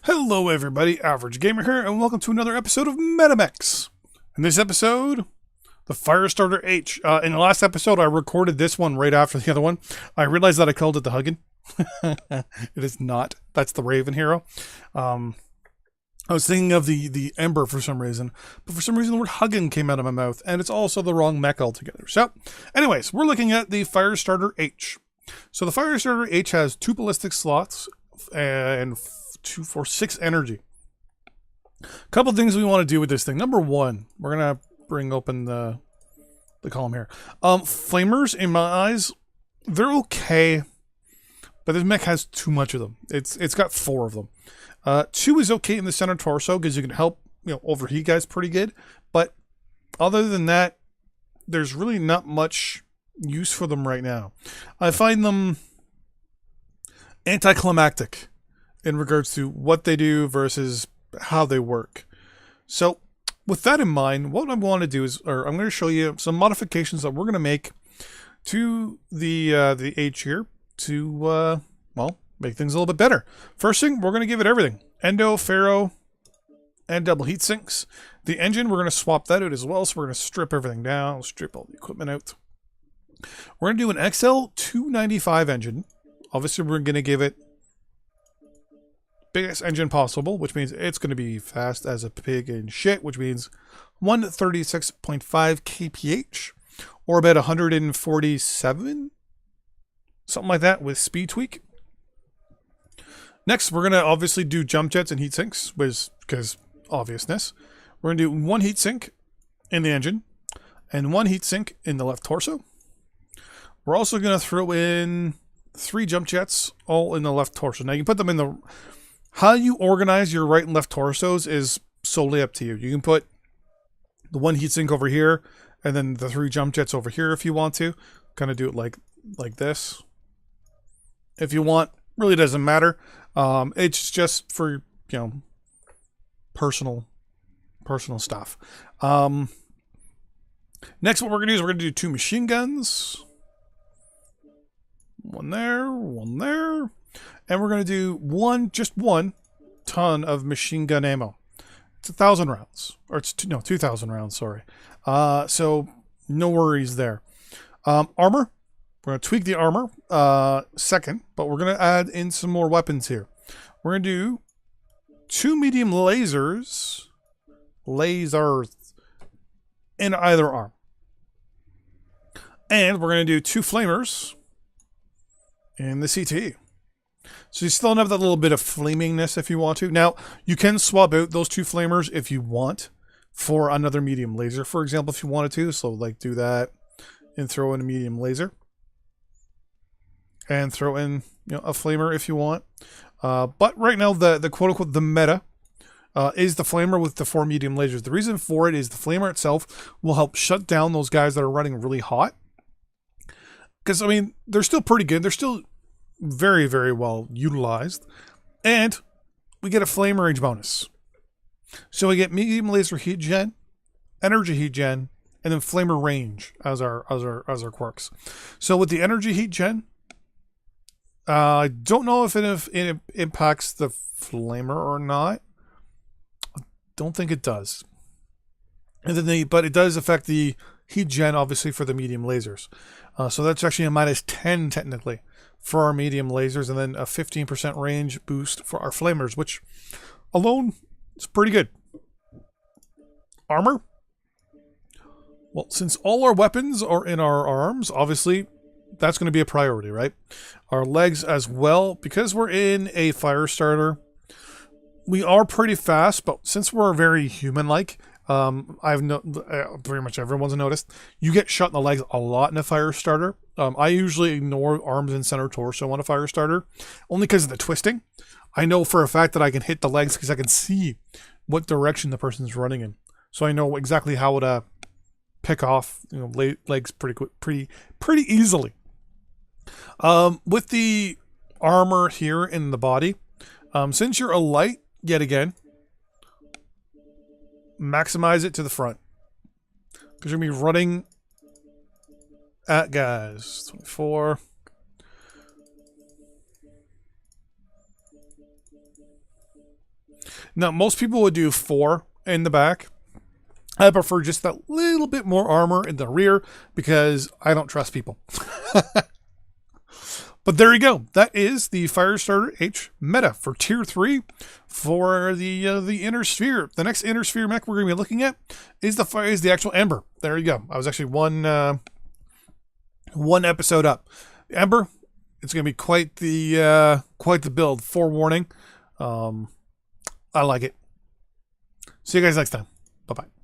Hello everybody, Average Gamer here, and welcome to another episode of Mechs. In this episode, the Firestarter-H. In the last episode, I recorded this one right after the other one. I realized that I called it the Huggin. It is not. That's the Raven hero. I was thinking of the Ember for some reason, but for some reason the word Huggin came out of my mouth, and it's also the wrong mech altogether. So, anyways, we're looking at the Firestarter-H. So the Firestarter-H has 2 ballistic slots and 2, 4, 6 energy. A couple things we want to do with this thing. Number one, we're gonna bring open the column here. Flamers, in my eyes, they're okay, but this mech has too much of them. It's got 4 of them. 2 is okay in the center torso because you can help overheat guys pretty good. But other than that, there's really not much use for them right now. I find them anticlimactic in regards to what they do versus how they work. So with that in mind, what I'm going to do is, I'm going to show you some modifications that we're going to make to the H here to, well, make things a little bit better. First thing, we're going to give it everything. Endo, Ferro, and double heat sinks. The engine, we're going to swap that out as well, so we're going to strip everything down, strip all the equipment out. We're going to do an XL 295 engine. Obviously, we're going to give it biggest engine possible, which means it's going to be fast as a pig in shit, which means 136.5 kph, or about 147, something like that, with speed tweak. Next, we're going to obviously do jump jets and heat sinks, because obviousness. We're going to do 1 heat sink in the engine, and 1 heat sink in the left torso. We're also going to throw in 3 jump jets, all in the left torso. Now, you can put them in the... How you organize your right and left torsos is solely up to you. You can put the 1 heat sink over here, and then the 3 jump jets over here if you want to. Kind of do it like this. If you want, really doesn't matter. It's just for, personal stuff. Next, what we're going to do is we're going to do 2 machine guns. 1 there, 1 there. And we're going to do just one ton of machine gun ammo. It's 1,000 rounds. Or it's 2,000 rounds, sorry. So no worries there. Armor. We're going to tweak the armor second, but we're going to add in some more weapons here. We're going to do 2 medium lasers in either arm. And we're going to do 2 flamers in the CT. So you still have that little bit of flamingness if you want to. Now, you can swap out those 2 flamers if you want for another medium laser, for example, if you wanted to. So, do that and throw in a medium laser. And throw in, a flamer if you want. But right now, the quote-unquote, the meta is the flamer with the 4 medium lasers. The reason for it is the flamer itself will help shut down those guys that are running really hot. Because, they're still pretty good. They're still very, very well utilized. And we get a flame range bonus. So we get medium laser heat gen, energy heat gen, and then flamer range as our quirks. So with the energy heat gen, I don't know if it impacts the flamer or not. I don't think it does. And then but it does affect the heat gen, obviously, for the medium lasers. So that's actually a -10 technically for our medium lasers, and then a 15% range boost for our flamers, which alone is pretty good. Armor. Well, since all our weapons are in our arms, obviously that's going to be a priority, right? Our legs as well, because we're in a fire starter, we are pretty fast, but since we're very human-like, pretty much everyone's noticed, you get shot in the legs a lot in a fire starter. I usually ignore arms and center torso on a fire starter, only because of the twisting. I know for a fact that I can hit the legs because I can see what direction the person's running in, so I know exactly how to pick off legs pretty easily. With the armor here in the body, since you're a light, yet again, maximize it to the front, because you're going to be running at guys. 24. Now, most people would do 4 in the back. I prefer just that little bit more armor in the rear because I don't trust people. But there you go. That is the Firestarter-H meta for Tier 3 for the Inner Sphere. The next Inner Sphere mech we're going to be looking at is the actual Ember. There you go. I was actually one episode up. Ember, it's going to be quite the build. Forewarning. I like it. See you guys next time. Bye-bye.